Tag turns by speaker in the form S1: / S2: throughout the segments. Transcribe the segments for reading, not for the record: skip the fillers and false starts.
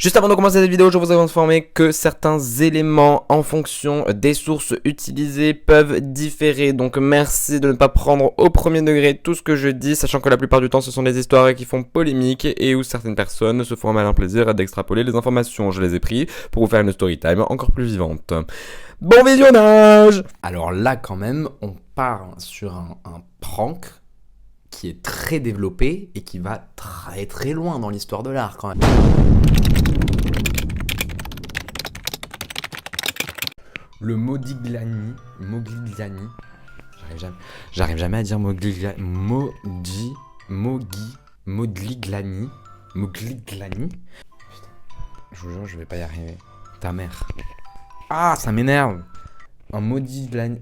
S1: Juste avant de commencer cette vidéo, je voudrais vous informer que certains éléments en fonction des sources utilisées peuvent différer. Donc merci de ne pas prendre au premier degré tout ce que je dis, sachant que la plupart du temps ce sont des histoires qui font polémique et où certaines personnes se font un malin plaisir d'extrapoler les informations. Je les ai pris pour vous faire une story time encore plus vivante. Bon visionnage!
S2: Alors là quand même, on part sur un prank qui est très développé et qui va très très loin dans l'histoire de l'art quand même. Le Modigliani, j'arrive jamais à dire Modigliani, Modigliani. Putain, je vous jure, je vais pas y arriver. Ta mère. Ah, ça m'énerve. Modigliani.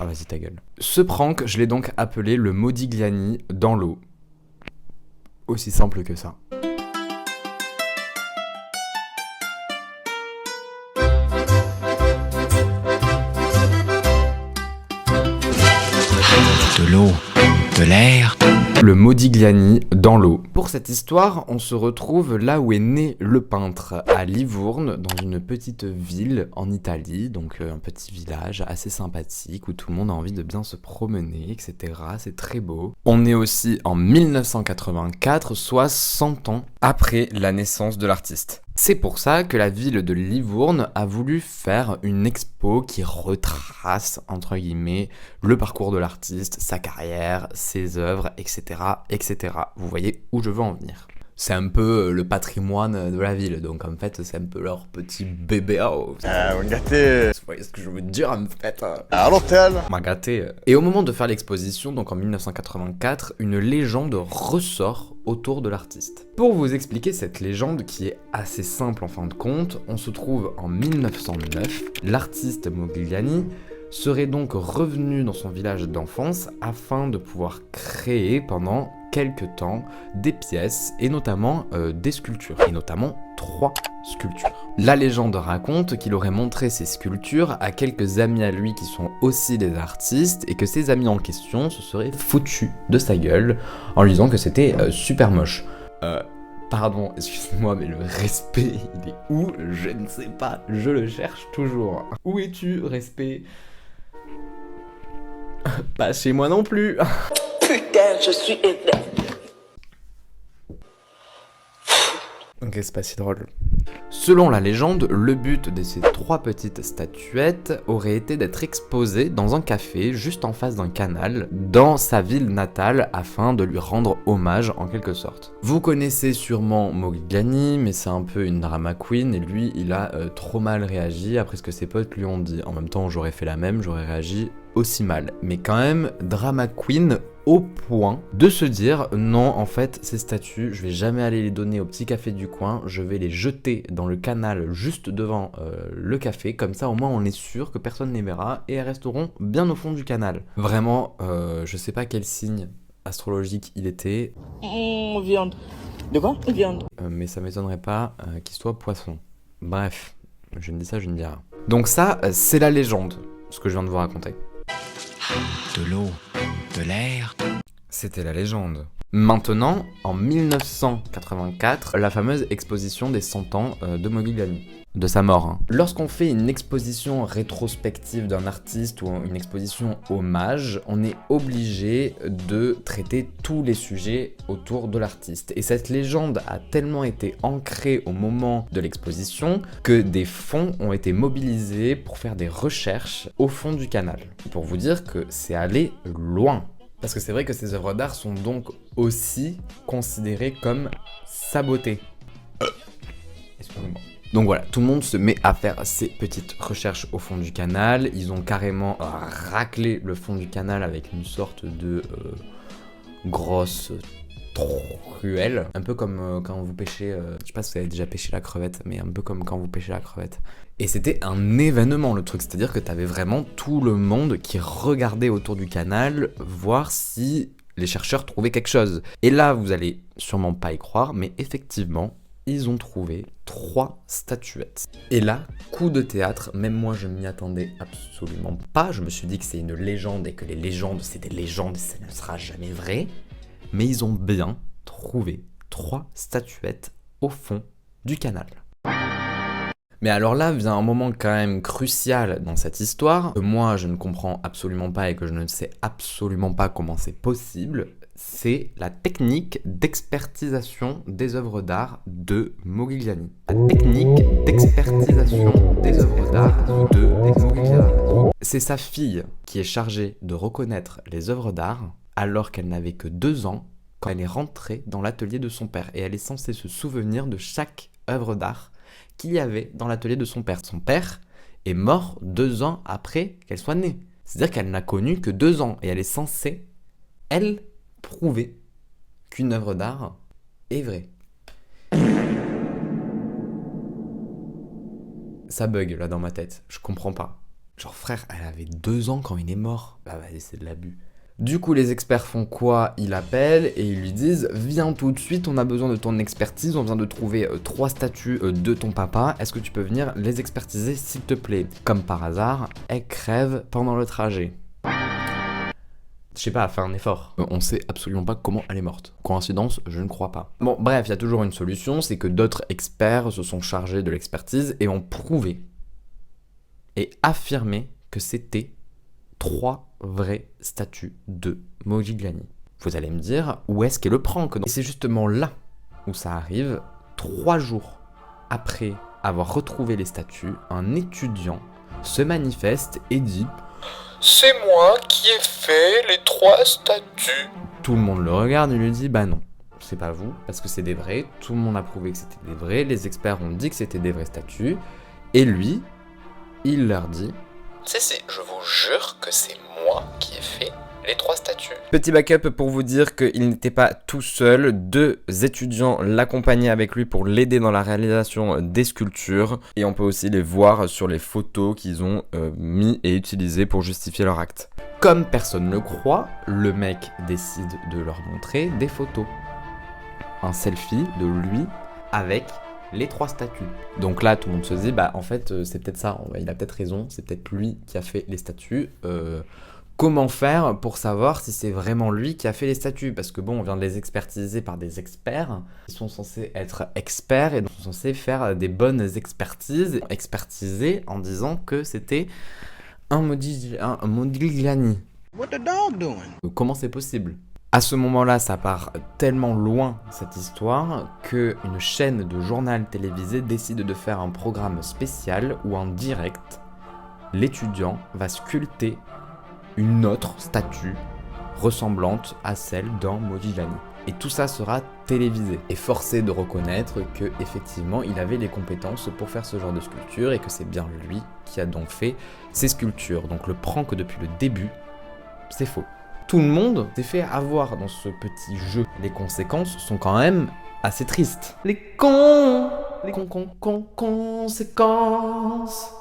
S2: Ah vas-y ta gueule. Ce prank, je l'ai donc appelé le Modigliani dans l'eau. Aussi simple que ça.
S3: De l'eau, de l'air.
S2: Le Modigliani dans l'eau. Pour cette histoire, on se retrouve là où est né le peintre, à Livourne, dans une petite ville en Italie, donc un petit village assez sympathique où tout le monde a envie de bien se promener, etc. C'est très beau. On est aussi en 1984, soit 100 ans après la naissance de l'artiste. C'est pour ça que la ville de Livourne a voulu faire une expo qui retrace, entre guillemets, le parcours de l'artiste, sa carrière, ses œuvres, etc., etc. Vous voyez où je veux en venir. C'est un peu le patrimoine de la ville, donc en fait c'est un peu leur petit bébé. Oh,
S4: vous gâtez.
S2: vous voyez ce que je veux dire en fait.
S4: À l'hôtel.
S2: M'a gâté. Et au moment de faire l'exposition, donc en 1984, une légende ressort autour de l'artiste. Pour vous expliquer cette légende qui est assez simple en fin de compte, on se trouve en 1909, l'artiste Modigliani serait donc revenu dans son village d'enfance afin de pouvoir créer pendant quelques temps des pièces et notamment des sculptures, et notamment 3 sculptures. La légende raconte qu'il aurait montré ces sculptures à quelques amis à lui qui sont aussi des artistes et que ces amis en question se seraient foutus de sa gueule en lui disant que c'était super moche. Pardon, excusez-moi, mais le respect, il est où? Je ne sais pas, je le cherche toujours. Où es-tu, respect? Pas chez moi non plus.
S5: Putain, je suis énervé.
S2: Ok, c'est pas si drôle. Selon la légende, le but de ces 3 petites statuettes aurait été d'être exposées dans un café juste en face d'un canal dans sa ville natale afin de lui rendre hommage en quelque sorte. Vous connaissez sûrement Modigliani, mais c'est un peu une drama queen et lui il a trop mal réagi après ce que ses potes lui ont dit. En même temps j'aurais fait la même, j'aurais réagi aussi mal. Mais quand même, drama queen au point de se dire non, en fait ces statues je vais jamais aller les donner au petit café du coin, je vais les jeter dans le canal juste devant le café, comme ça au moins on est sûr que personne ne les verra et elles resteront bien au fond du canal. Vraiment, je sais pas quel signe astrologique il était.
S5: Viande. De quoi? Viande.
S2: Mais ça m'étonnerait pas qu'il soit poisson. Bref, je ne dis ça, je ne dis rien. Donc ça, c'est la légende, ce que je viens de vous raconter.
S3: De l'eau, de l'air.
S2: C'était la légende. Maintenant, en 1984, la fameuse exposition des 100 ans de Modigliani. De sa mort. Hein. Lorsqu'on fait une exposition rétrospective d'un artiste ou une exposition hommage, on est obligé de traiter tous les sujets autour de l'artiste. Et cette légende a tellement été ancrée au moment de l'exposition que des fonds ont été mobilisés pour faire des recherches au fond du canal. Pour vous dire que c'est allé loin. Parce que c'est vrai que ces œuvres d'art sont donc aussi considérées comme sabotées. Excusez-moi. Donc voilà, tout le monde se met à faire ces petites recherches au fond du canal. Ils ont carrément raclé le fond du canal avec une sorte de grosse truelle. Un peu comme quand vous pêchez, je sais pas si vous avez déjà pêché la crevette, mais un peu comme quand vous pêchez la crevette. Et c'était un événement le truc, c'est-à-dire que t'avais vraiment tout le monde qui regardait autour du canal, voir si les chercheurs trouvaient quelque chose. Et là, vous allez sûrement pas y croire, mais effectivement, ils ont trouvé 3 statuettes. Et là, coup de théâtre, même moi je m'y attendais absolument pas. Je me suis dit que c'est une légende et que les légendes c'est des légendes et ça ne sera jamais vrai. Mais ils ont bien trouvé 3 statuettes au fond du canal. Mais alors là vient un moment quand même crucial dans cette histoire, que moi je ne comprends absolument pas et que je ne sais absolument pas comment c'est possible, c'est la technique d'expertisation des œuvres d'art de Modigliani. La technique d'expertisation des œuvres d'art de Modigliani. C'est sa fille qui est chargée de reconnaître les œuvres d'art alors qu'elle n'avait que 2 ans quand elle est rentrée dans l'atelier de son père et elle est censée se souvenir de chaque œuvre d'art qu'il y avait dans l'atelier de son père. Son père est mort 2 ans après qu'elle soit née. C'est-à-dire qu'elle n'a connu que 2 ans et elle est censée, elle, prouver qu'une œuvre d'art est vraie. Ça bug là dans ma tête, je comprends pas. Genre frère, elle avait 2 ans quand il est mort. Bah vas-y, c'est de l'abus. Du coup, les experts font quoi? Ils l'appellent et ils lui disent « Viens tout de suite, on a besoin de ton expertise, on vient de trouver 3 statues de ton papa, est-ce que tu peux venir les expertiser s'il te plaît ?» Comme par hasard, elle crève pendant le trajet. Je sais pas, elle fait un effort. On sait absolument pas comment elle est morte. Coïncidence, je ne crois pas. Bon, bref, il y a toujours une solution, c'est que d'autres experts se sont chargés de l'expertise et ont prouvé et affirmé que c'était 3 vraies statues de Modigliani. Vous allez me dire, où est-ce qu'est le prank? Et c'est justement là où ça arrive. 3 jours après avoir retrouvé les statues, un étudiant se manifeste et dit « C'est moi qui ai fait les 3 statues !» Tout le monde le regarde et lui dit « Bah non, c'est pas vous, parce que c'est des vrais, tout le monde a prouvé que c'était des vrais, les experts ont dit que c'était des vraies statues. » Et lui, il leur dit « Si, je vous jure que c'est moi qui ai fait les 3 statues. »
S1: Petit backup pour vous dire qu'il n'était pas tout seul, 2 étudiants l'accompagnaient avec lui pour l'aider dans la réalisation des sculptures. Et on peut aussi les voir sur les photos qu'ils ont mis et utilisées pour justifier leur acte.
S2: Comme personne ne le croit, le mec décide de leur montrer des photos. Un selfie de lui avec les 3 statues. Donc là, tout le monde se dit, bah en fait, c'est peut-être ça, il a peut-être raison, c'est peut-être lui qui a fait les statues. Comment faire pour savoir si c'est vraiment lui qui a fait les statues? Parce que bon, on vient de les expertiser par des experts. Ils sont censés être experts et donc sont censés faire des bonnes expertises. Expertiser en disant que c'était un Modigliani.
S3: What the dog doing?
S2: Comment c'est possible? À ce moment-là, ça part tellement loin, cette histoire, qu'une chaîne de journal télévisé décide de faire un programme spécial où en direct, l'étudiant va sculpter une autre statue ressemblante à celle d'un Modigliani. Et tout ça sera télévisé. Et forcé de reconnaître que effectivement, il avait les compétences pour faire ce genre de sculpture et que c'est bien lui qui a donc fait ces sculptures. Donc le prank depuis le début, c'est faux. Tout le monde s'est fait avoir dans ce petit jeu. Les conséquences sont quand même assez tristes. Les conséquences.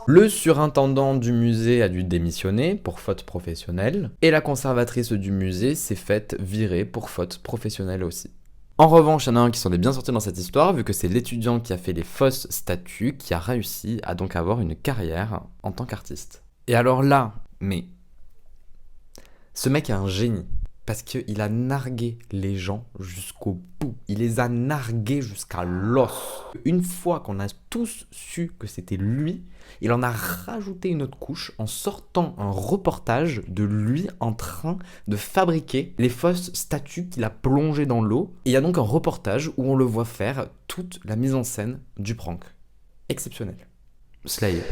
S2: Le surintendant du musée a dû démissionner pour faute professionnelle et la conservatrice du musée s'est faite virer pour faute professionnelle aussi. En revanche, il y en a un qui s'en est bien sorti dans cette histoire, vu que c'est l'étudiant qui a fait les fausses statues qui a réussi à donc avoir une carrière en tant qu'artiste. Et alors là, mais ce mec est un génie, parce qu'il a nargué les gens jusqu'au bout. Il les a nargués jusqu'à l'os. Une fois qu'on a tous su que c'était lui, il en a rajouté une autre couche en sortant un reportage de lui en train de fabriquer les fausses statues qu'il a plongées dans l'eau. Et il y a donc un reportage où on le voit faire toute la mise en scène du prank. Exceptionnel. Slay.